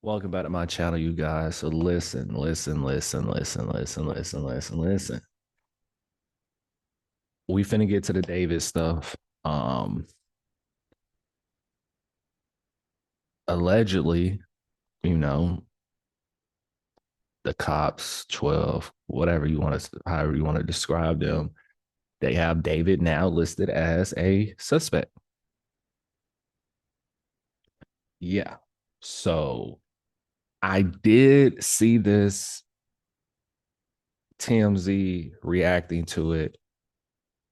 Welcome back to my channel, you guys. So listen. We finna get to the David stuff. Um, Allegedly, you know, the cops, 12, whatever you want to, however you want to describe them, they have David now listed as a suspect. Yeah. So I did see this TMZ reacting to it.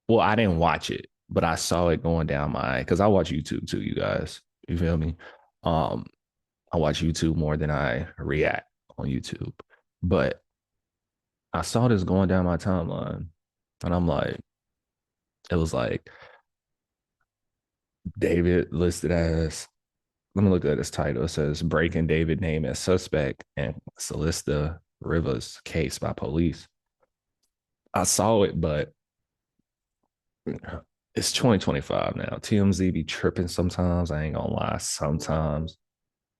Well, I didn't watch it, but I saw it going down my because I watch YouTube too, you guys. You feel me? Um, I watch YouTube more than I react on YouTube. But I saw this going down my timeline, and I'm like, it was like David listed as. Let me look at his title. It says "Breaking David name as suspect in Celesta Rivers case by police." I saw it, but it's 2025 now. TMZ be tripping sometimes. I ain't gonna lie. Sometimes,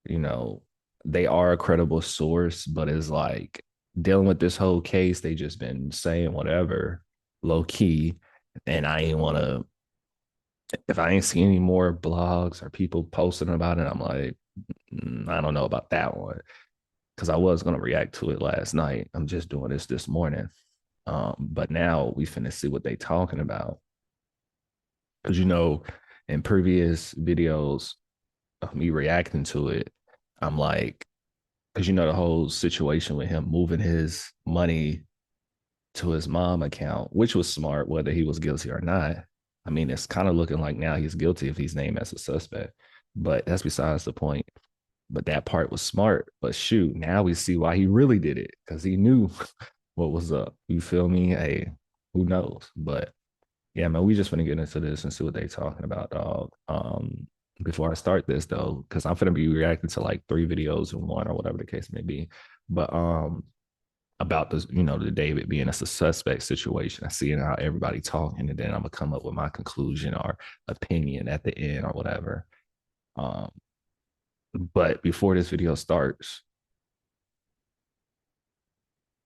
you know, they are a credible source, but it's like dealing with this whole case, they just been saying whatever low key. And I ain't wanna if I ain't see any more blogs or people posting about it, I'm like, I don't know about that one. Cause I was gonna react to it last night. I'm just doing this morning. But now we finna see what they talking about. Cause in previous videos of me reacting to it, I'm like, because the whole situation with him moving his money to his mom account, which was smart, whether he was guilty or not. I mean, it's kind of looking like now he's guilty if he's named as a suspect, but that's besides the point. But that part was smart. But shoot, now we see why he really did it because he knew what was up. You feel me? Hey, who knows? But yeah, man, we just gonna get into this and see what they talking about, dog. Before I start this though, because I'm gonna be reacting to like three videos in one or whatever the case may be. But about this, the David being a suspect situation. I see it how everybody talking, and then I'm gonna come up with my conclusion or opinion at the end or whatever. Um, but before this video starts,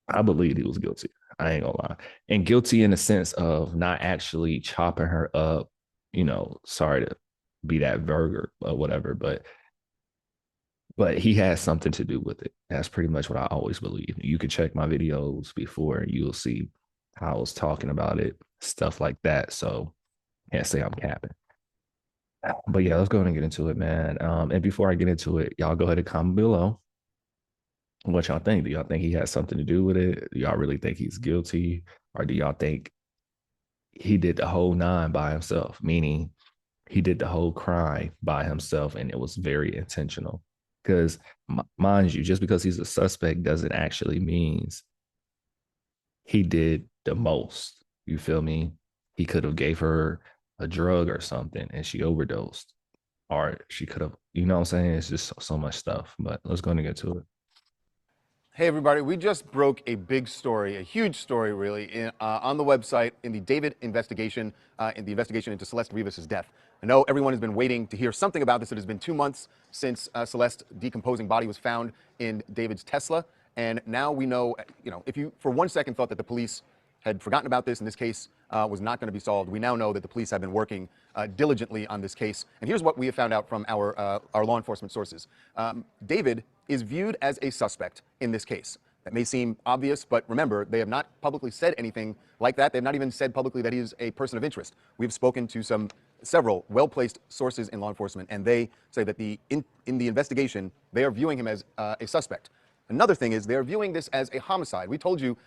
I believe he was guilty. I ain't gonna lie. And guilty in the sense of not actually chopping her up, sorry to be that vulgar or whatever, but he has something to do with it. That's pretty much what I always believe. You can check my videos before and you'll see how I was talking about it, stuff like that. So can't say I'm capping. But yeah, let's go ahead and get into it, man. And before I get into it, y'all go ahead and comment below what y'all think. Do y'all think he has something to do with it? Do y'all really think he's guilty? Or do y'all think he did the whole nine by himself? Meaning he did the whole crime by himself and it was very intentional. Because mind you, just because he's a suspect doesn't actually means he did the most. You feel me? He could have gave her a drug or something and she overdosed. Or she could have, you know what I'm saying? It's just so much stuff. But let's go and get to it. Hey, everybody, we just broke a big story, a huge story, really, on the website in the David investigation, in the investigation into Celeste Rivas' death. I know everyone has been waiting to hear something about this. It has been 2 months since Celeste's decomposing body was found in David's Tesla. And now we know, if you for 1 second thought that the police had forgotten about this and this case was not going to be solved, we now know that the police have been working diligently on this case. And here's what we have found out from our law enforcement sources. David is viewed as a suspect in this case. That may seem obvious, but remember, they have not publicly said anything like that. They have not even said publicly that he is a person of interest. We've spoken to several well-placed sources in law enforcement, and they say that in the investigation, they are viewing him as a suspect. Another thing is they're viewing this as a homicide. We told you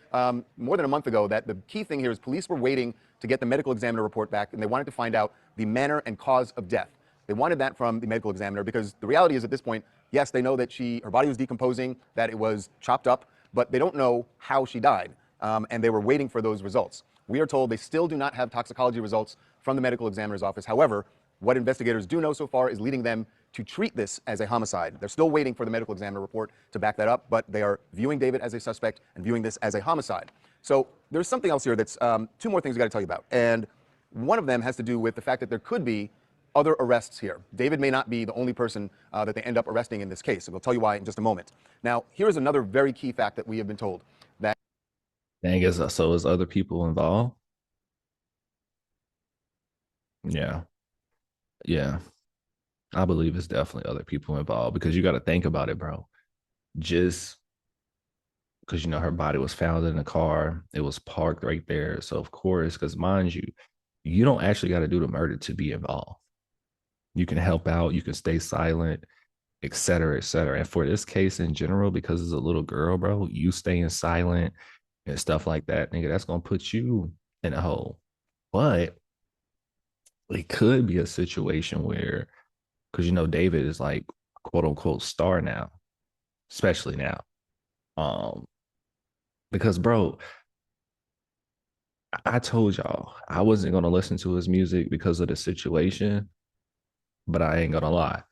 more than a month ago that the key thing here is police were waiting to get the medical examiner report back, and they wanted to find out the manner and cause of death. They wanted that from the medical examiner because the reality is at this point, yes, they know that her body was decomposing, that it was chopped up, but they don't know how she died, and they were waiting for those results. We are told they still do not have toxicology results from the medical examiner's office. However, what investigators do know so far is leading them to treat this as a homicide. They're still waiting for the medical examiner report to back that up, but they are viewing David as a suspect and viewing this as a homicide. So there's something else here that's two more things we got to tell you about. And one of them has to do with the fact that there could be other arrests here. David may not be the only person that they end up arresting in this case. So we'll tell you why in just a moment. Now, here is another very key fact that we have been told that Dang, is other people involved? Yeah, yeah. I believe it's definitely other people involved because you got to think about it, bro. Just because her body was found in a car, it was parked right there. So of course, because mind you, you don't actually got to do the murder to be involved. You can help out, you can stay silent, et cetera, et cetera. And for this case in general, because it's a little girl, bro, you staying silent and stuff like that, nigga, that's gonna put you in a hole. But it could be a situation where, because David is like quote unquote star now, especially now. Um, because bro, I told y'all I wasn't gonna listen to his music because of the situation, but I ain't gonna lie.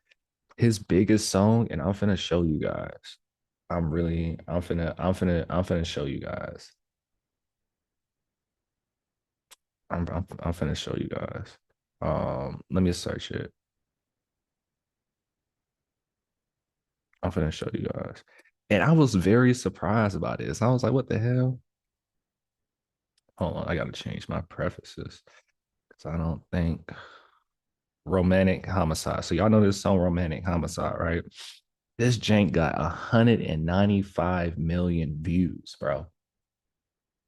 His biggest song, and I'm finna show you guys. I'm finna show you guys. I'm finna show you guys. Let me search it. I'm finna show you guys. And I was very surprised about this. I was like, what the hell? Hold on, I gotta change my prefaces. Because I don't think romantic homicide. So y'all know this song romantic homicide, right? This jank got 195 million views, bro.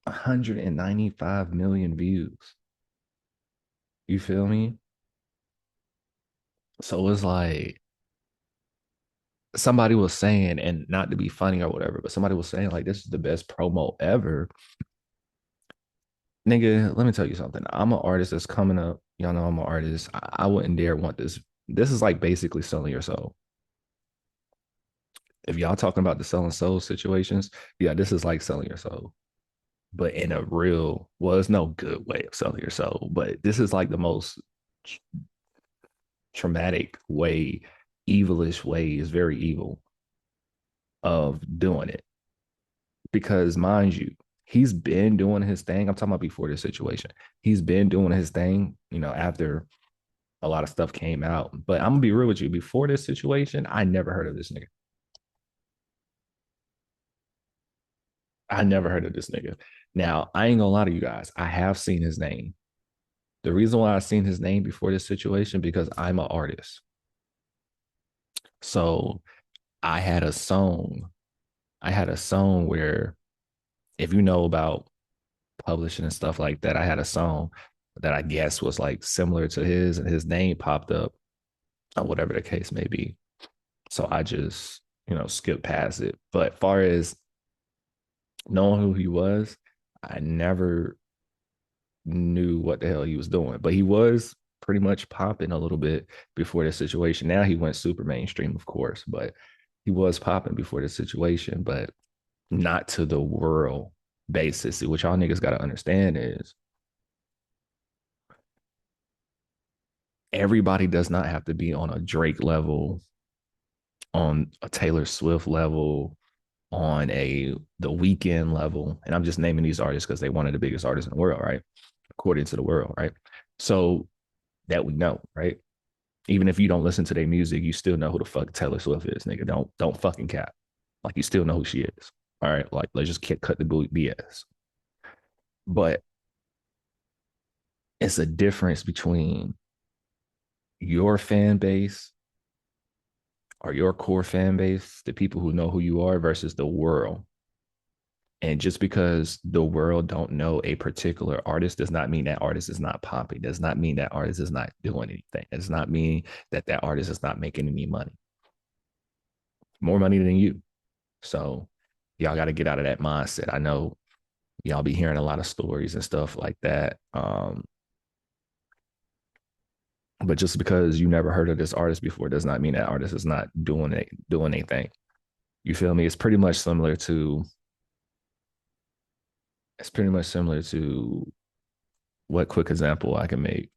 195 million views. You feel me? So it's like somebody was saying, and not to be funny or whatever, but somebody was saying like this is the best promo ever. Nigga, let me tell you something. I'm an artist that's coming up. Y'all know I'm an artist. I wouldn't dare want this. This is like basically selling your soul. If y'all talking about the selling soul situations, yeah, this is like selling your soul. But in a real, well, there's no good way of selling your soul, but this is like the most traumatic way, evilish way is very evil of doing it. Because mind you, he's been doing his thing. I'm talking about before this situation. He's been doing his thing, after a lot of stuff came out. But I'm gonna be real with you. Before this situation, I never heard of this nigga. I never heard of this nigga. Now, I ain't gonna lie to you guys. I have seen his name. The reason why I seen his name before this situation because I'm an artist. So I had a song. I had a song where, if you know about publishing and stuff like that, I had a song that I guess was like similar to his, and his name popped up, or whatever the case may be. So I just, skipped past it. But far as knowing who he was, I never knew what the hell he was doing. But he was pretty much popping a little bit before this situation. Now he went super mainstream, of course, but he was popping before this situation, but not to the world basis. What y'all niggas got to understand is everybody does not have to be on a Drake level, on a Taylor Swift level, on a The Weekend level. And I'm just naming these artists because they're one of the biggest artists in the world, right? According to the world, right? So that we know, right? Even if you don't listen to their music, you still know who the fuck Taylor Swift is, nigga. Don't fucking cap. Like you still know who she is. All right, like let's just cut the BS. But it's a difference between your fan base or your core fan base, the people who know who you are, versus the world. And just because the world don't know a particular artist does not mean that artist is not popping. Does not mean that artist is not doing anything. It does not mean that that artist is not making any money, more money than you. So y'all got to get out of that mindset. I know y'all be hearing a lot of stories and stuff like that. But just because you never heard of this artist before does not mean that artist is not doing anything. You feel me? It's pretty much similar to what quick example I can make.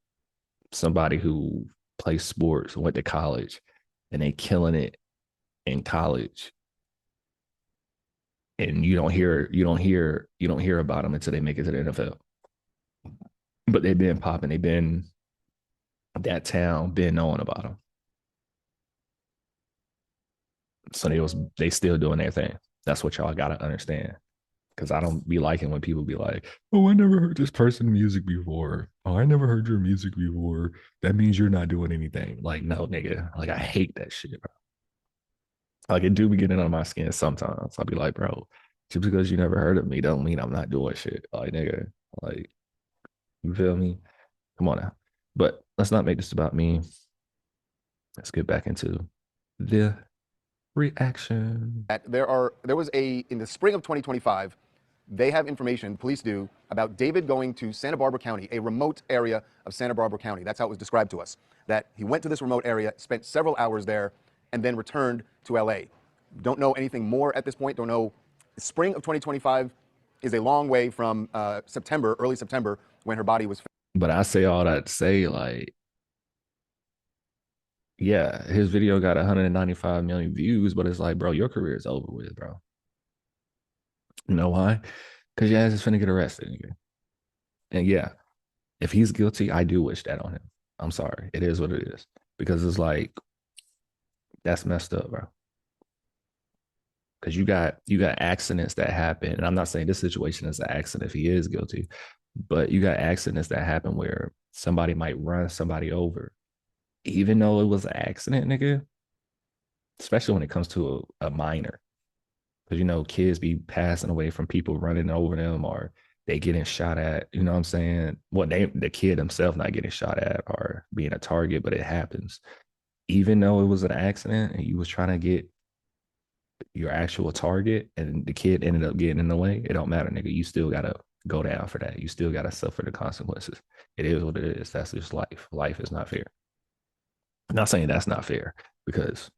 Somebody who plays sports, went to college, and they killing it in college, and you don't hear about them until they make it to the NFL. But they've been popping. They've been that town been knowing about him. So they still doing their thing. That's what y'all gotta understand. Cause I don't be liking when people be like, "Oh, I never heard this person's music before. Oh, I never heard your music before. That means you're not doing anything." Like, no, nigga. Like, I hate that shit, bro. Like, it do be getting on my skin sometimes. I'll be like, bro, just because you never heard of me don't mean I'm not doing shit. Like, nigga, like, you feel me? Come on now. But let's not make this about me. Let's get back into the reaction. There was in the spring of 2025, they have information, police do, about David going to Santa Barbara County, a remote area of Santa Barbara County. That's how it was described to us. That he went to this remote area, spent several hours there, and then returned to LA. Don't know anything more at this point. Don't know. Spring of 2025 is a long way from September, early September, when her body was found. But I say all that to say, like, yeah, his video got 195 million views, but it's like, bro, your career is over with, bro. You know why? Because your ass is finna get arrested, nigga. And yeah, if he's guilty, I do wish that on him. I'm sorry. It is what it is. Because it's like, that's messed up, bro. Because you got accidents that happen. And I'm not saying this situation is an accident if he is guilty, but you got accidents that happen where somebody might run somebody over. Even though it was an accident, nigga, especially when it comes to a minor. Because kids be passing away from people running over them, or they getting shot at, you know what I'm saying? Well, the kid himself not getting shot at or being a target, but it happens. Even though it was an accident and you was trying to get your actual target and the kid ended up getting in the way, it don't matter, nigga. You still gotta go down for that. You still gotta suffer the consequences. It is what it is. That's just life. Life is not fair. I'm not saying that's not fair because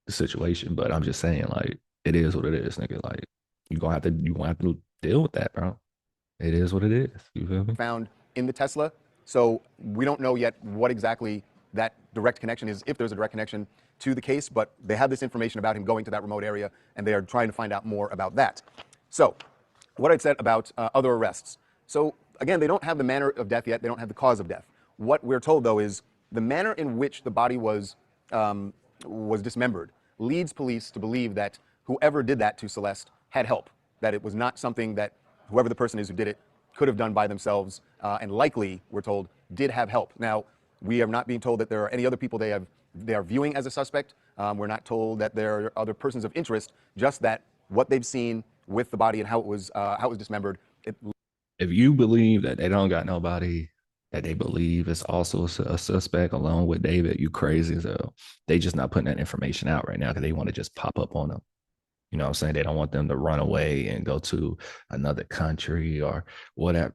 the situation, but I'm just saying, like, it is what it is, nigga. Like, you gonna have to deal with that, bro. It is what it is. You feel me? Found in the Tesla. So we don't know yet what exactly that direct connection is, if there's a direct connection to the case, but they have this information about him going to that remote area, and they are trying to find out more about that. So what I'd said about other arrests. So again, they don't have the manner of death yet. They don't have the cause of death. What we're told, though, is the manner in which the body was dismembered leads police to believe that whoever did that to Celeste had help, that it was not something that whoever the person is who did it could have done by themselves, and likely, we're told, did have help. Now, we are not being told that there are any other people they are viewing as a suspect. We're not told that there are other persons of interest, just that what they've seen with the body and how it was dismembered. If you believe that they don't got nobody that they believe is also a suspect along with David, you crazy as hell. They just not putting that information out right now because they want to just pop up on them. You know what I'm saying? They don't want them to run away and go to another country or whatever.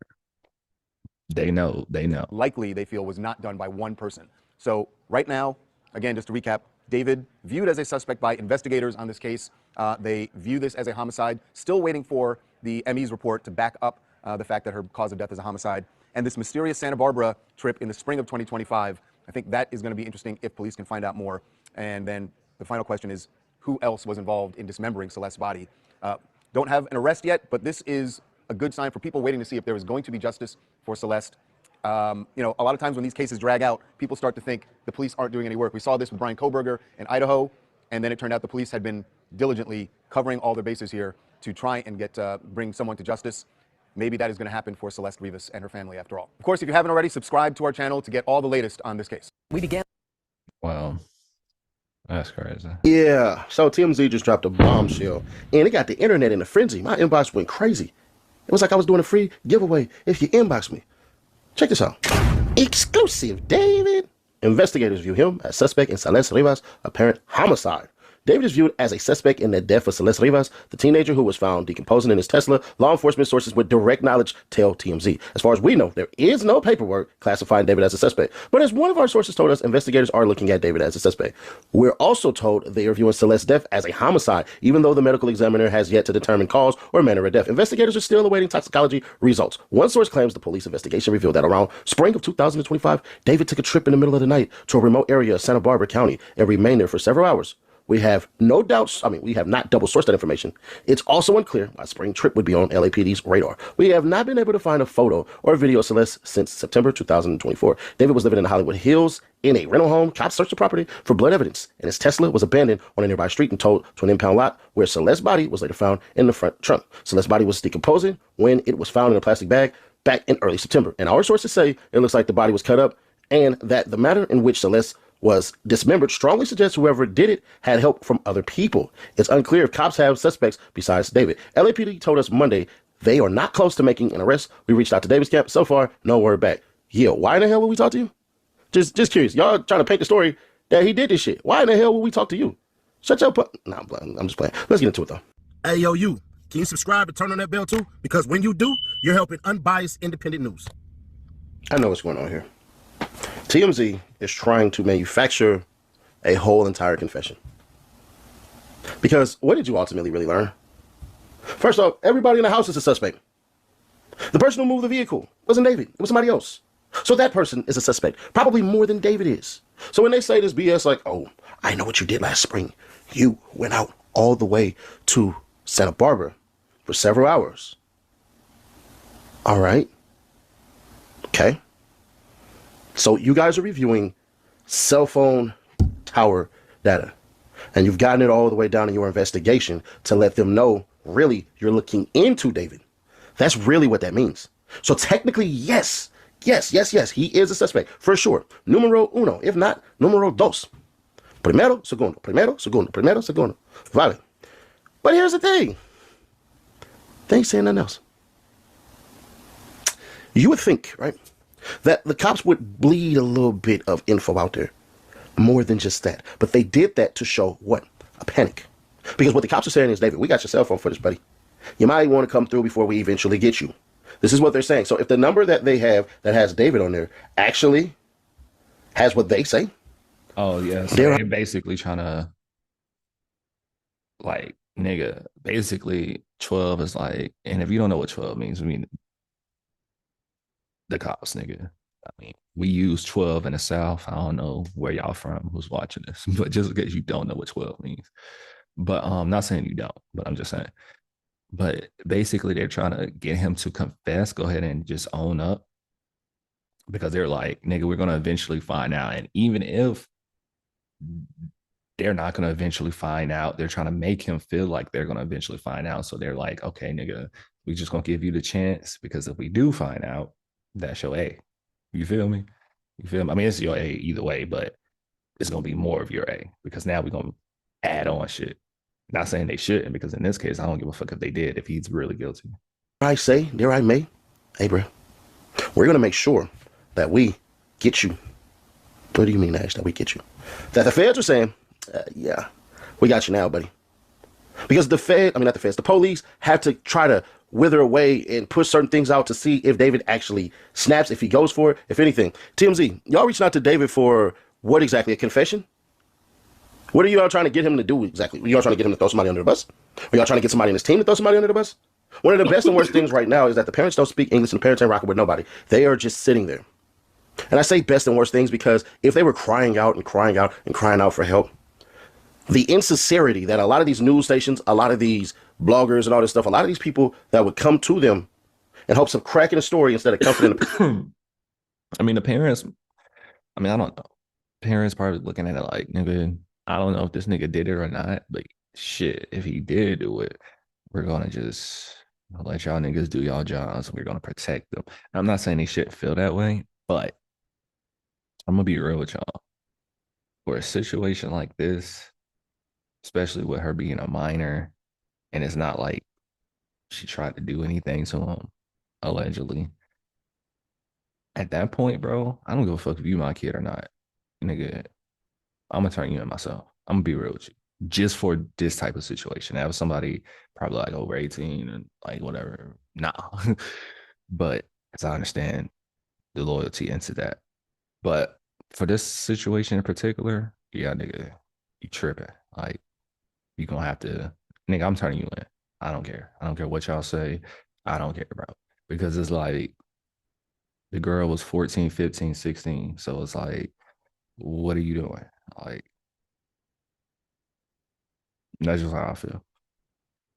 They know. Likely, they feel, was not done by one person. So right now, again, just to recap, David viewed as a suspect by investigators on this case. They view this as a homicide, still waiting for the ME's report to back up the fact that her cause of death is a homicide. And this mysterious Santa Barbara trip in the spring of 2025, I think that is going to be interesting if police can find out more. And then the final question is, who else was involved in dismembering Celeste's body? Don't have an arrest yet, but this is a good sign for people waiting to see if there is going to be justice for Celeste. A lot of times when these cases drag out, people start to think the police aren't doing any work. We saw this with Brian Kohberger in Idaho, and then it turned out the police had been diligently covering all their bases here to try and bring someone to justice. Maybe that is going to happen for Celeste Rivas and her family after all. Of course, if you haven't already, subscribe to our channel to get all the latest on this case. We began. Wow. That's crazy. Yeah, so TMZ just dropped a bombshell, and it got the internet in a frenzy. My inbox went crazy. It was like I was doing a free giveaway if you inbox me. Check this out. Exclusive, David. Investigators view him as suspect in Celeste Rivas' apparent homicide. David is viewed as a suspect in the death of Celeste Rivas, the teenager who was found decomposing in his Tesla. Law enforcement sources with direct knowledge tell TMZ. As far as we know, there is no paperwork classifying David as a suspect. But as one of our sources told us, investigators are looking at David as a suspect. We're also told they are viewing Celeste's death as a homicide, even though the medical examiner has yet to determine cause or manner of death. Investigators are still awaiting toxicology results. One source claims the police investigation revealed that around spring of 2025, David took a trip in the middle of the night to a remote area of Santa Barbara County and remained there for several hours. We have no doubts. I mean, we have not double sourced that information. It's also unclear why Spring Trip would be on LAPD's radar. We have not been able to find a photo or video of Celeste since September 2024. David was living in the Hollywood Hills in a rental home. Cops searched the property for blood evidence, and his Tesla was abandoned on a nearby street and towed to an impound lot where Celeste's body was later found in the front trunk. Celeste's body was decomposing when it was found in a plastic bag back in early September. And our sources say it looks like the body was cut up and that the manner in which Celeste was dismembered strongly suggests whoever did it had help from other people. It's unclear if cops have suspects besides David. LAPD told us Monday they are not close to making an arrest. We reached out to David's camp. So far, no word back. Yeah, why in the hell would we talk to you? Just curious. Y'all trying to paint the story that he did this shit. Why in the hell would we talk to you? Shut your Nah, I'm just playing. Let's get into it, though. Hey, yo, you. Can you subscribe and turn on that bell, too? Because when you do, you're helping unbiased, independent news. I know what's going on here. TMZ is trying to manufacture a whole entire confession. Because what did you ultimately really learn? First off, everybody in the house is a suspect. The person who moved the vehicle wasn't David. It was somebody else. So that person is a suspect, probably more than David is. So when they say this BS like, oh, I know what you did last spring. You went out all the way to Santa Barbara for several hours. All right. Okay. So you guys are reviewing cell phone tower data, and you've gotten it all the way down in your investigation to let them know, really, you're looking into David. That's really what that means. So technically, yes, he is a suspect, for sure. Numero uno, if not, numero dos. Primero, segundo. Vale. But here's the thing. They ain't saying nothing else. You would think, right, that the cops would bleed a little bit of info out there. More than just that. But they did that to show what? A panic. Because what the cops are saying is, David, we got your cell phone footage, buddy. You might want to come through before we eventually get you. This is what they're saying. So if the number that they have that has David on there actually has what they say. Oh, yeah. So they're basically trying to, like, nigga, basically 12 is like, and if you don't know what 12 means, I mean, the cops, nigga. I mean, we use 12 in the South. I don't know where y'all from who's watching this, but just in case you don't know what 12 means. But I'm not saying you don't, but I'm just saying. But basically, they're trying to get him to confess, go ahead and just own up. Because they're like, nigga, we're going to eventually find out. And even if they're not going to eventually find out, they're trying to make him feel like they're going to eventually find out. So they're like, okay, nigga, we just going to give you the chance. Because if we do find out, that's your A. You feel me? You feel me? I mean, it's your A either way, but it's going to be more of your A. Because now we're going to add on shit. Not saying they shouldn't, because in this case, I don't give a fuck if they did, if he's really guilty. I say, dare I may, hey, bro, we're going to make sure that we get you. What do you mean, Ash, that we get you? That the feds are saying, yeah, we got you now, buddy. Because the police have to try to wither away and push certain things out to see if David actually snaps, if he goes for it, if anything. TMZ, y'all reaching out to David for what exactly? A confession? What are y'all trying to get him to do exactly? Are y'all trying to get him to throw somebody under the bus? Are y'all trying to get somebody in his team to throw somebody under the bus? One of the best and worst things right now is that the parents don't speak English and the parents ain't rocking with nobody. They are just sitting there. And I say best and worst things because if they were crying out for help, the insincerity that a lot of these news stations, a lot of these bloggers and all this stuff, a lot of these people that would come to them in hopes of cracking a story instead of comforting them. I mean, the parents, I don't know. Parents probably looking at it like, nigga, I don't know if this nigga did it or not, but shit, if he did do it, we're going to just let y'all niggas do y'all jobs. We're going to protect them. I'm not saying they shouldn't feel that way, but I'm going to be real with y'all. For a situation like this, especially with her being a minor, and it's not like she tried to do anything to him, allegedly. At that point, bro, I don't give a fuck if you my kid or not. Nigga, I'm gonna turn you in myself. I'm gonna be real with you. Just for this type of situation. That was somebody probably like over 18 and like whatever. Nah. But as I understand the loyalty into that. But for this situation in particular, yeah, nigga, you tripping. Like, you gonna have to, nigga, I'm turning you in. I don't care. I don't care what y'all say. I don't care, bro. Because it's like, the girl was 14, 15, 16. So it's like, what are you doing? Like, That's just how I feel.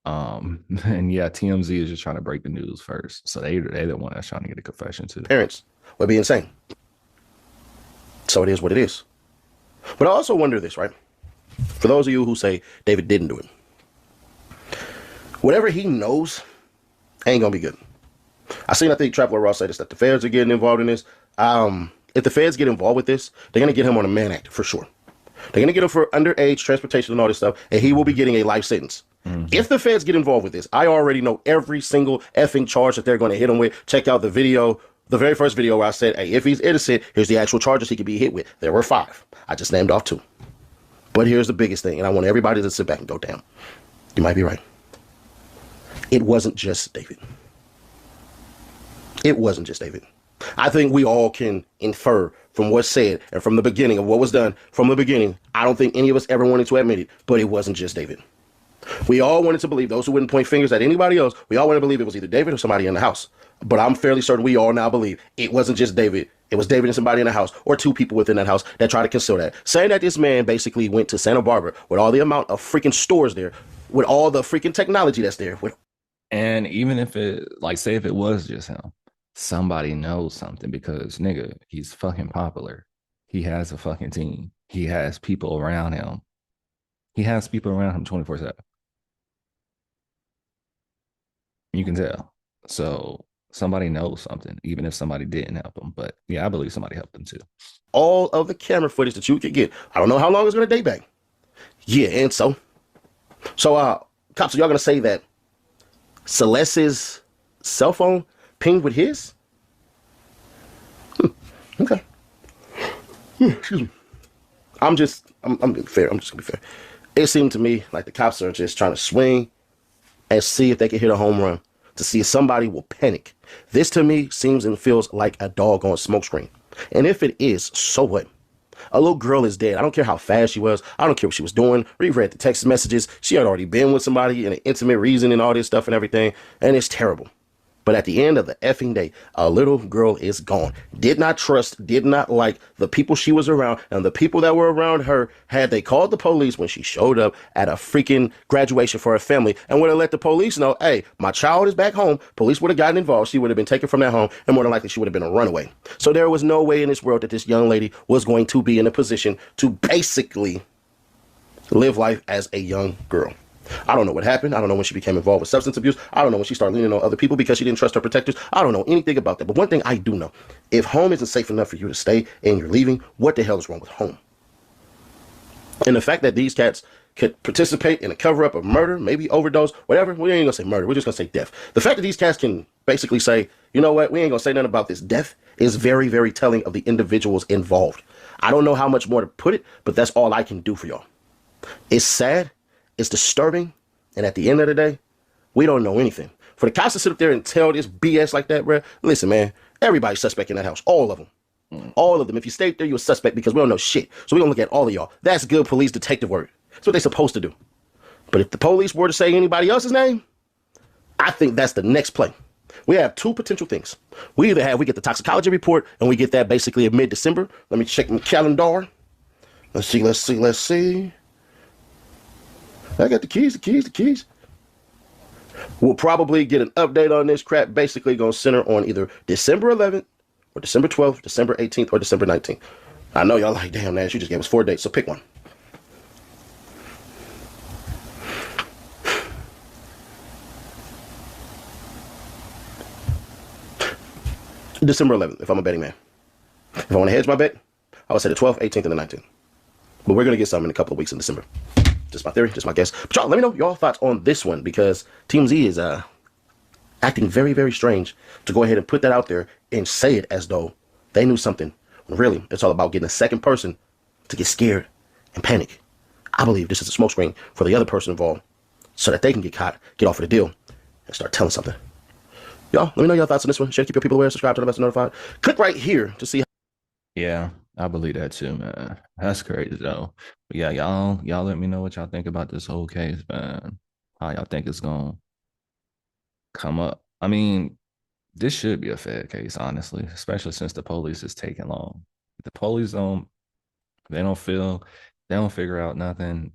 And yeah, TMZ is just trying to break the news first. So they the one that's trying to get a confession too. Parents would be insane. So it is what it is. But I also wonder this, right? For those of you who say David didn't do it, whatever he knows ain't gonna be good. I think Trapler Ross said this, that the feds are getting involved in this. If the feds get involved with this, they're gonna get him on a Mann Act for sure. They're gonna get him for underage transportation and all this stuff, and he will be getting a life sentence. Mm-hmm. If the feds get involved with this, I already know every single effing charge that they're gonna hit him with. Check out the video, the very first video where I said, hey, if he's innocent, here's the actual charges he could be hit with. There were 5. I just named off 2. But here's the biggest thing, and I want everybody to sit back and go, damn, you might be right. It wasn't just David. It wasn't just David. I think we all can infer from what's said and from the beginning of what was done from the beginning. I don't think any of us ever wanted to admit it, but it wasn't just David. We all wanted to believe, those who wouldn't point fingers at anybody else, we all wanted to believe it was either David or somebody in the house. But I'm fairly certain we all now believe it wasn't just David. It was David and somebody in the house, or 2 people within that house that tried to conceal that. Saying that this man basically went to Santa Barbara with all the amount of freaking stores there, with all the freaking technology that's there. And even if it, like, say if it was just him, somebody knows something because, nigga, he's fucking popular. He has a fucking team. He has people around him. He has people around him 24/7. You can tell. So somebody knows something, even if somebody didn't help him. But yeah, I believe somebody helped him too. All of the camera footage that you could get. I don't know how long it's going to date back. Yeah, and so cops, are y'all going to say that Celeste's cell phone pinged with his? Okay. Excuse me. I'm being fair. I'm just going to be fair. It seemed to me like the cops are just trying to swing and see if they can hit a home run, to see if somebody will panic. This to me seems and feels like a doggone smokescreen. And if it is, so what? A little girl is dead. I don't care how fast she was. I don't care what she was doing. We read the text messages. She had already been with somebody in an intimate reason and all this stuff and everything. And it's terrible. But at the end of the effing day, a little girl is gone. Did not trust, did not like the people she was around, and the people that were around her, had they called the police when she showed up at a freaking graduation for her family and would have let the police know, hey, my child is back home, police would have gotten involved, she would have been taken from that home, and more than likely she would have been a runaway. So there was no way in this world that this young lady was going to be in a position to basically live life as a young girl. I don't know what happened. I don't know when she became involved with substance abuse. I don't know when she started leaning on other people because she didn't trust her protectors. I don't know anything about that. But one thing I do know, if home isn't safe enough for you to stay and you're leaving, what the hell is wrong with home? And the fact that these cats could participate in a cover-up of murder, maybe overdose, whatever, we ain't gonna say murder, we're just gonna say death. The fact that these cats can basically say, you know what, we ain't gonna say nothing about this death, is very, very telling of the individuals involved. I don't know how much more to put it, but that's all I can do for y'all. It's sad. It's disturbing, and at the end of the day, we don't know anything. For the cops to sit up there and tell this BS like that, bro, listen, man, everybody's suspect in that house. All of them. All of them. If you stayed there, you're a suspect because we don't know shit. So we're going to look at all of y'all. That's good police detective work. That's what they're supposed to do. But if the police were to say anybody else's name, I think that's the next play. We have 2 potential things. We get the toxicology report, and we get that basically in mid-December. Let me check my calendar. Let's see. I got the keys. We'll probably get an update on this crap. Basically going to center on either December 11th or December 12th, December 18th, or December 19th. I know y'all like, damn, Nash, you just gave us 4 dates, so pick one. December 11th, if I'm a betting man. If I want to hedge my bet, I would say the 12th, 18th, and the 19th. But we're going to get some in a couple of weeks in December. Just my theory, just my guess. But y'all, let me know your thoughts on this one, because TMZ is acting very, very strange to go ahead and put that out there and say it as though they knew something. When really, it's all about getting a second person to get scared and panic. I believe this is a smokescreen for the other person involved so that they can get caught, get off of the deal, and start telling something. Y'all, let me know your thoughts on this one. Share, keep your people aware, subscribe to the best notified. Click right here to see. Yeah, I believe that too, man. That's crazy though. But yeah, y'all let me know what y'all think about this whole case, man. How y'all think it's gonna come up? I mean, this should be a Fed case, honestly, especially since the police is taking long. If the police don't figure out nothing,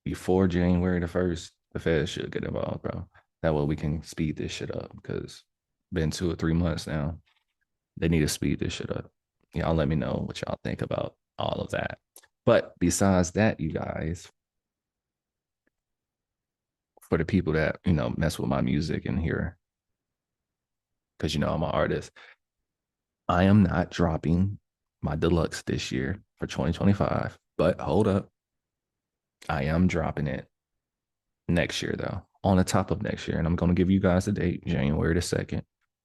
before January the 1st, the Fed should get involved, bro. That way we can speed this shit up because been 2 or 3 months now. They need to speed this shit up. Y'all let me know what y'all think about all of that. But besides that, you guys, for the people that, mess with my music and hear, because, I'm an artist, I am not dropping my deluxe this year for 2025. But hold up. I am dropping it next year, though, on the top of next year. And I'm going to give you guys a date, January the 2nd,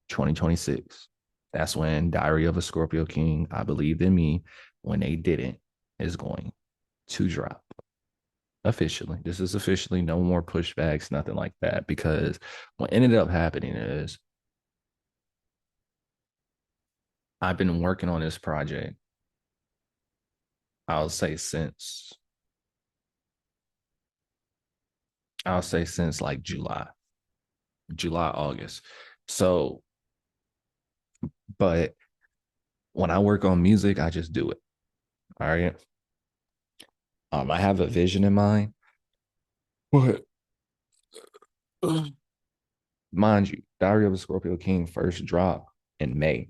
2026. That's when Diary of a Scorpio King, I Believed in Me, when they didn't, is going to drop. Officially. This is officially no more pushbacks, nothing like that. Because what ended up happening is I've been working on this project, I'll say since like July, August. So, but when I work on music, I just do it. All right. I have a vision in mind, but mind you, Diary of a Scorpio King first dropped in May.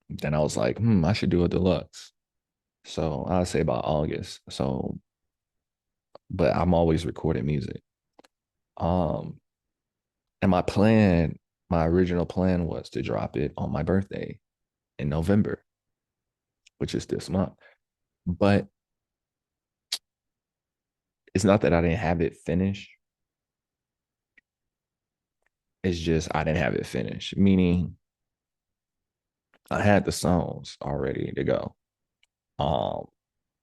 Then I was like, I should do a deluxe. So I'd say about August. So, but I'm always recording music. Um, and my original plan was to drop it on my birthday in November, which is this month. But it's not that I didn't have it finished. It's just I didn't have it finished, meaning I had the songs all ready to go. Um,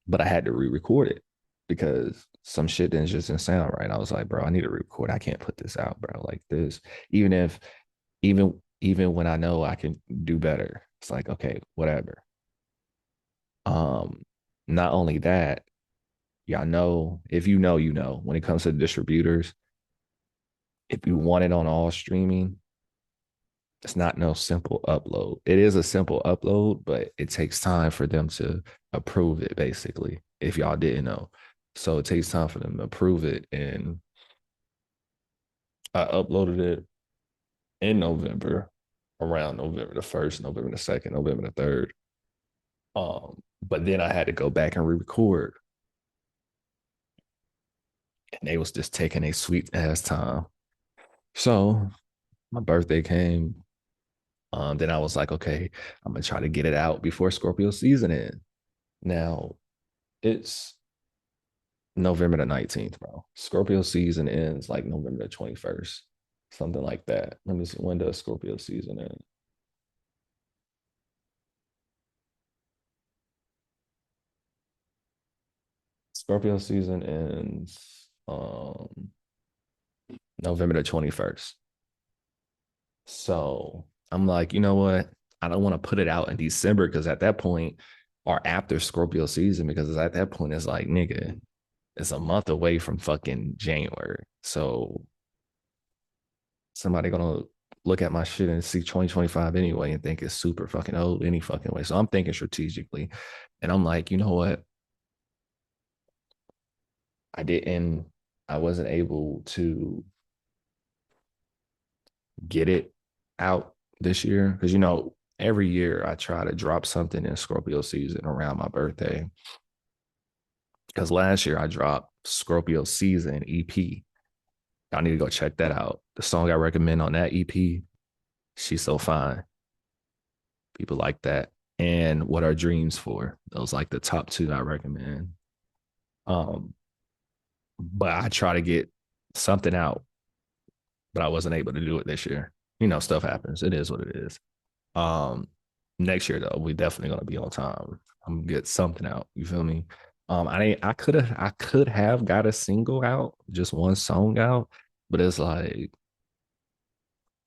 but I had to re-record it because some shit didn't sound right. I was like, bro, I need to re-record. I can't put this out, bro. Like this, even if even when I know I can do better, it's like, okay, whatever. Um, Not only that, y'all know, if you know, when it comes to distributors, if you want it on all streaming, it's not no simple upload. It is a simple upload, but it takes time for them to approve it, basically, if y'all didn't know. So it takes time for them to approve it. And I uploaded it in November, around November the 1st, November the 2nd, November the 3rd. But then I had to go back and re-record. And they was just taking a sweet ass time. So my birthday came. Then I was like, okay, I'm gonna try to get it out before Scorpio season ends. Now it's November the 19th, bro. Scorpio season ends like November the 21st, something like that. Let me see, when does Scorpio season end? Scorpio season ends November the 21st. So I'm like, you know what? I don't want to put it out in December because at that point, or after Scorpio season, because at that point, it's like, nigga, it's a month away from fucking January. So somebody gonna look at my shit and see 2025 anyway and think it's super fucking old any fucking way. So I'm thinking strategically. And I'm like, you know what? I wasn't able to get it out this year. Because every year I try to drop something in Scorpio season around my birthday. Because last year I dropped Scorpio season EP. Y'all need to go check that out. The song I recommend on that EP, She's So Fine. People like that. And What Are Dreams For? Those like the top two I recommend. But I try to get something out, but I wasn't able to do it this year. Stuff happens. It is what it is. Next year though, we definitely gonna be on time. I'm gonna get something out. You feel me? I could have got a single out, just one song out, but it's like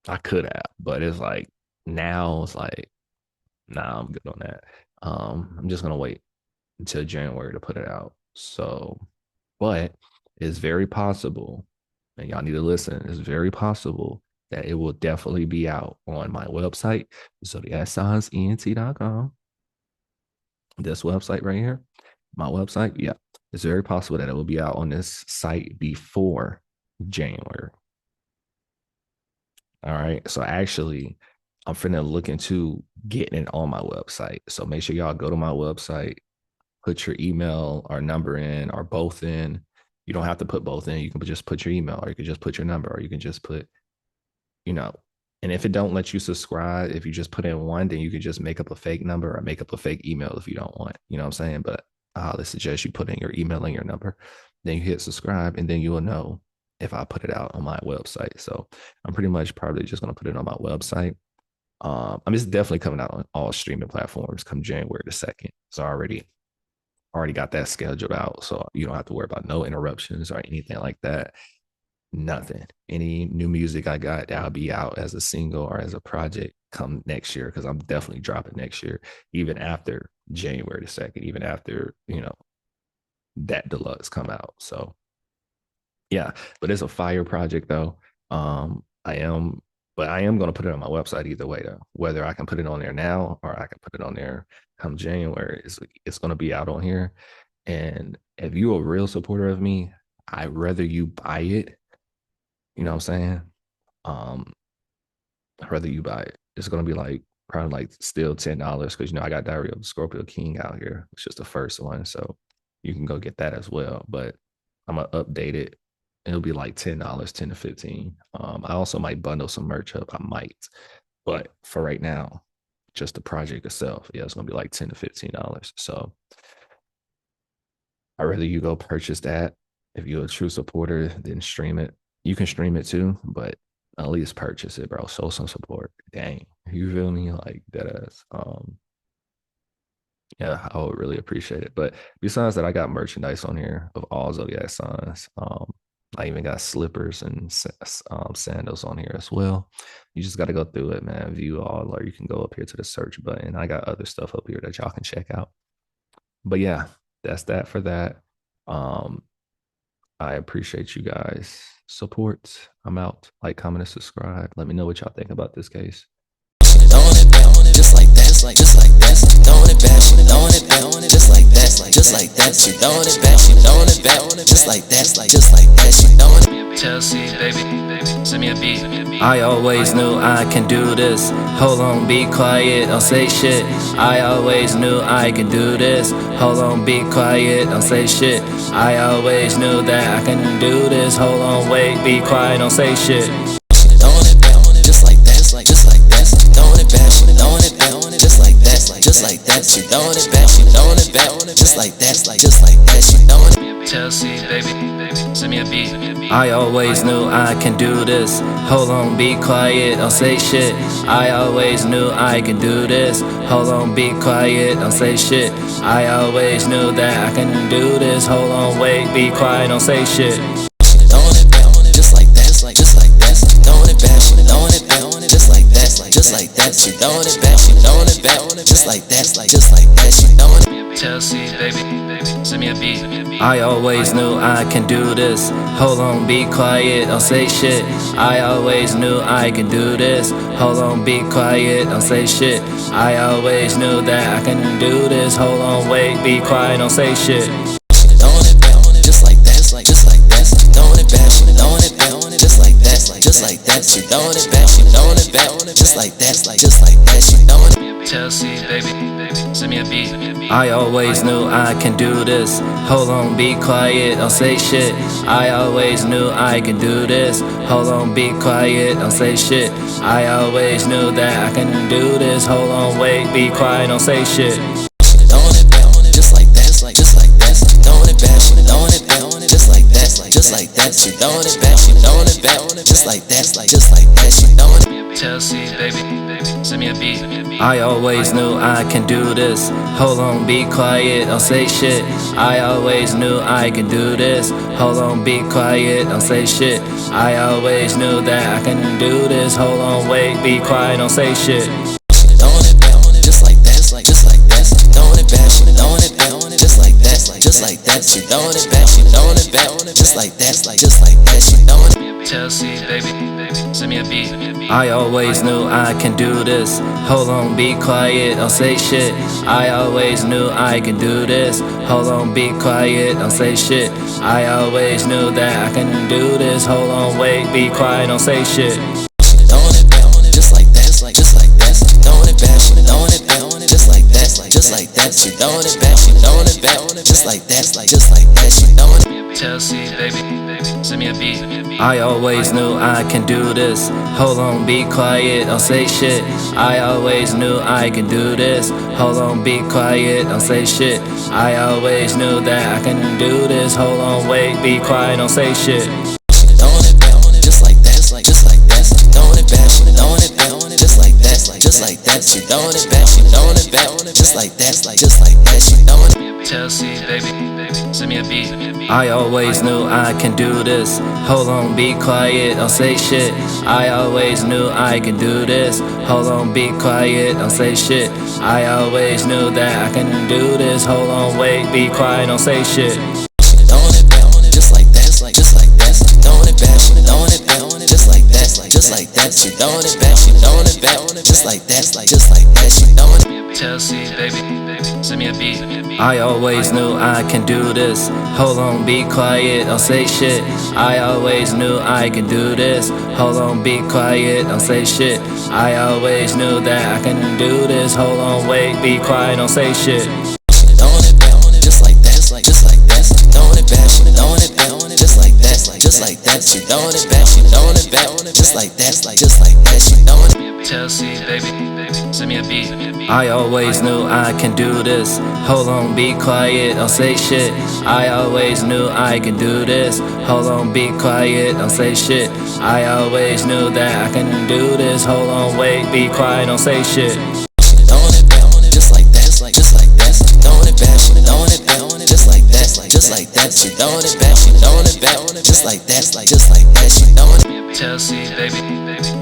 I could have, but it's like now it's like, nah, I'm good on that. I'm just gonna wait until January to put it out. So, but it's very possible, and y'all need to listen. It's very possible that it will definitely be out on my website, zodiacscienceent.com. This website right here, my website, yeah, it's very possible that it will be out on this site before January. All right. So actually, I'm finna look into getting it on my website. So make sure y'all go to my website, put your email or number in or both in. You don't have to put both in. You can just put your email, or you can just put your number, or you can just put, you know, and if it don't let you subscribe, if you just put in one, then you can just make up a fake number or make up a fake email if you don't want, you know what I'm saying? But I highly suggest you put in your email and your number. Then you hit subscribe, and then you will know if I put it out on my website. So I'm pretty much probably just going to put it on my website. I mean, it's definitely coming out on all streaming platforms come January the 2nd. So I already got that scheduled out. So you don't have to worry about no interruptions or anything like that. Nothing. Any new music I got, that'll be out as a single or as a project come next year, because I'm definitely dropping next year, even after January the 2nd, even after, you know, that deluxe come out. So yeah, but it's a fire project though. I am going to put it on my website either way though. Whether I can put it on there now or I can put it on there come January, it's going to be out on here. And if you're a real supporter of me, I'd rather you buy it. You know what I'm saying? I'd rather you buy it. It's going to be like probably like still $10, because, you know, I got Diary of the Scorpio King out here, which is the first one. So you can go get that as well. But I'm going to update it. It'll be like $10, 10 to 15. I also might bundle some merch up. I might. But for right now, just the project itself, yeah, it's going to be like $10 to $15. So I'd rather you go purchase that. If you're a true supporter, then stream it. You can stream it too, but at least purchase it, bro. Show some support. Dang. You feel me? Like that ass. Yeah, I would really appreciate it. But besides that, I got merchandise on here of all zodiac signs. I even got slippers and sandals on here as well. You just got to go through it, man. View all, or you can go up here to the search button. I got other stuff up here that y'all can check out. But yeah, that's that for that. I appreciate you guys' support. I'm out. Like, comment, and subscribe. Let me know what y'all think about this case. Just like that, just like that, throwing it back, she throwing it back, just like that, just like that, she throwing it back, she throwing it back, just like that, just like that, she throwing it. Chelsea, baby, send me a beat. I always knew I can do this. Hold on, be quiet, don't say shit. I always knew I can do this. Hold on, be quiet, don't say shit. I always knew that I can do this. Hold on, wait, be quiet, don't say shit. Just like that, she throwing it back, she throwing it back, just like that, she throwing it. Chelsea, baby, send me a beat. I always knew I can do this. Hold on, be quiet, don't say shit. I always knew I can do this. Hold on, be quiet, don't say shit. I always knew that I can do this. Hold on, wait, be quiet, don't say shit. Throwing it back, just like that, just like that, she throwing it back, she throwing it back, just like that, she throwing it back, she throwing it back, just like that, she throwing it. Chelsea, baby, send me a beat. I always knew I can do this. Hold on, be quiet, don't say shit. I always knew I can do this. Hold on, be quiet, don't say shit. I always knew that I can do this. Hold on, wait, be quiet, don't say shit. Throwing it back, just like that, just like that, she throwing it back, she throwing it back, just like that, she throwing it back, she throwing it back, just like that, she throwing it. Chelsea, baby, send me a beat. I always knew I can do this. Hold on, be quiet, don't say shit. I always knew I can do this. Hold on, be quiet, don't say shit. I always knew that I can do this. Hold on, wait, be quiet, don't say shit. Throwing it back, just like that, just like that, she throwing it back, she throwing it back, just like that, she throwing it back, she throwing it back, just like that, she throwing it. Chelsea, baby, send me a beat. I always knew I can do this. Hold on, be quiet, don't say shit. I always knew I can do this. Hold on, be quiet, don't say shit. I always knew that I can do this. Hold on, wait, be quiet, don't say shit. Throwing it back, just like that, just like that, she throwing it back, she throwing it back, just like that, she throwing it back, she throwing it back, just like that, she throwing it. Chelsea, baby, send me a beat. I always knew I can do this. Hold on, be quiet, don't say shit. I always knew I can do this. Hold on, be quiet, don't say shit. I always knew that I can do this. Hold on, wait, be quiet, don't say shit. Throwing it back, just like that, just like that. Throwing it back, throwing it back, just like that, just like that. She throwing it back, just like that, just like that. She throwing it. Chelsea, baby, send me a beat. I always knew I can do this. Hold on, be quiet, don't say shit. I always knew I can do this. Hold on, be quiet, don't say shit. I always knew that I can do this. Hold on, wait, be quiet, don't say shit. Throwing it back, just like that, just like that. Throwing it back, just like that, just like that. She throwing it back, just like that, just like that. She throwing it. Chelsea, baby, send me a beat. I always knew I can do this. Hold on, be quiet, don't say shit. I always knew I can do this. Hold on, be quiet, don't say shit. I always knew that I can do this. Hold on, wait, be quiet, don't say shit. Throwing it back, just like that, just like that. Throwing it back, just like that, just like that. She throwing it back, just like that, just like that. She throwing it. Chelsea, baby, send me a beat. I always knew I can do this. Hold on, be quiet, don't say shit. I always knew I can do this. Hold on, be quiet, don't say shit. I always knew that I can do this. Hold on, wait, be quiet, don't say shit. Throwing it back, just like that, just like that. Throwing it back, just like that, just like that. She throwing it back, just like that, just like that. She throwing it. Chelsea, baby, send me a beat. I always knew I can do this. Hold on, be quiet, don't say shit. I always knew I can do this. Hold on, be quiet, don't say shit. I always knew that I can do this. Hold on, wait, be quiet, don't say shit. Throwing it back, just like that, just like that. Throwing it back, just like that, just like that. She throwing it back, just like that, just like that. She throwing it. Chelsea, baby,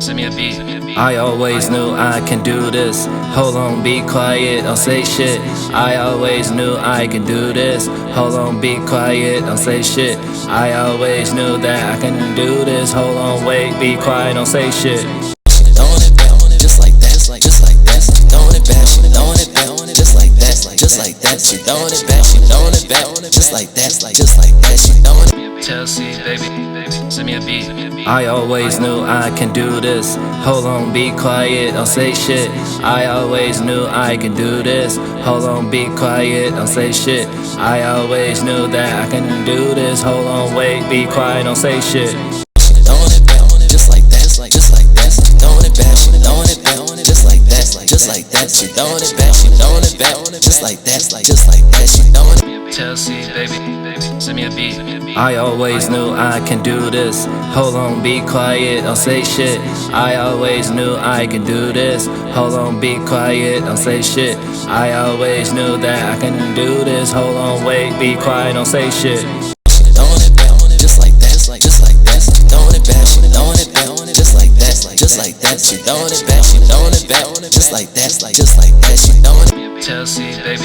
send me a beat. I always knew I can do this. Hold on, be quiet, don't say shit. I always knew I can do this. Hold on, be quiet, don't say shit. I always knew that I can do this. Hold on, wait, be quiet, don't say shit. Throwing it back, just like that, just like that. Throwing it back, just like that, just like that. She throwing it back, just like that, just like that. She throwing it. Chelsea, baby, send me a beat. I always knew I can do this. Hold on, be quiet, don't say shit. I always knew I can do this. Hold on, be quiet, don't say shit. I always knew that I can do this. Hold on, wait, be quiet, don't say shit. Throwing it back, just like that, just like that. Throwing it back, just like that, just like that. She throwing it back, just like that, just like that. She throwing it. Chelsea, baby, send me a beat. I always knew I can do this. Hold on, be quiet, don't say shit. I always knew I can do this. Hold on, be quiet, don't say shit. I always knew that I can do this. Hold on, wait, be quiet, don't say shit. Throwing it back, just like that, just like that. Throwing it back, just like that, just like that. She throwing it back, just like that, just like that. She throwing it. Chelsea, baby,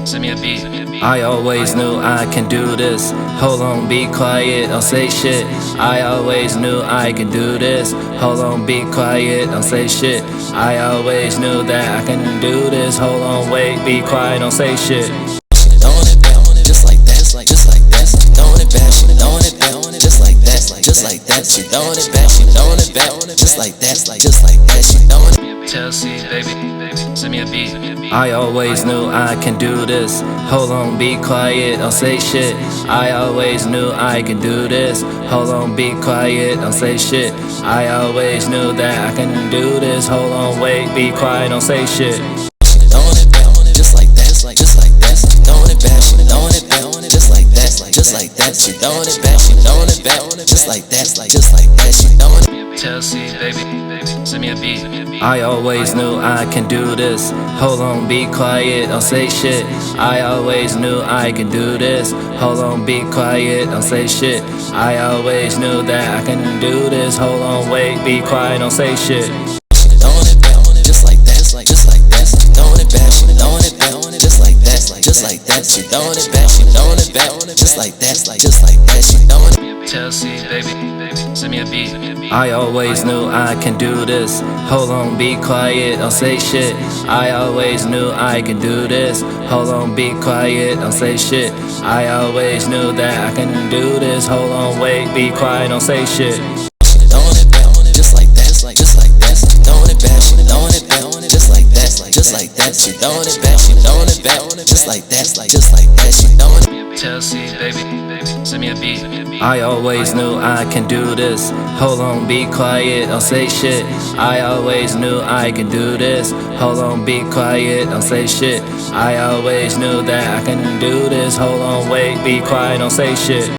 send me a beat. I always knew I can do this. Hold on, be quiet, don't say shit. I always knew I can do this. Hold on, be quiet, don't say shit. I always knew that I can do this. Hold on, wait, be quiet, don't say shit. Throwing it back, just like that, just like that. Throwing it back, just like that, just like that. She throwing it back, just like that, just like that. She throwing it. Chelsea, baby, send me a beat. I always knew I can do this. Hold on, be quiet, don't say shit. I always knew I can do this. Hold on, be quiet, don't say shit. I always knew that I can do this. Hold on, wait, be quiet, don't say shit. Throwing it back, just like that, just like that. Throwing it back, just like that, just like that. She throwing it back, just like that, just like that. She throwing it. Chelsea, baby, send me a beat. I always knew I can do this. Hold on, be quiet, don't say shit. I always knew I can do this. Hold on, be quiet, don't say shit. I always knew that I can do this. Hold on, wait, be quiet, don't say shit. Throwing it back, just like that, just like that. Throwing it back, just like that, just like that. that, she throwing it back, she throwing it back, just like that, just like that, she throwing it. Chelsea, baby, send me a beat. I always knew I can do this. Hold on, be quiet, don't say shit. I always knew I can do this. Hold on, be quiet, don't say shit. I always knew that I can do this. Hold on, wait, be quiet, don't say shit. Throwing it back, just like that, just like that. Throwing it back, she throwing it back, just like that, just like that. She throwing it back, she throwing it back, just like that, just like that. She throwing it. Chelsea, baby, send me a beat. I always knew I can do this. Hold on, be quiet, don't say shit. I always knew I can do this. Hold on, be quiet, don't say shit. I always knew that I can do this. Hold on, wait, be quiet, don't say shit.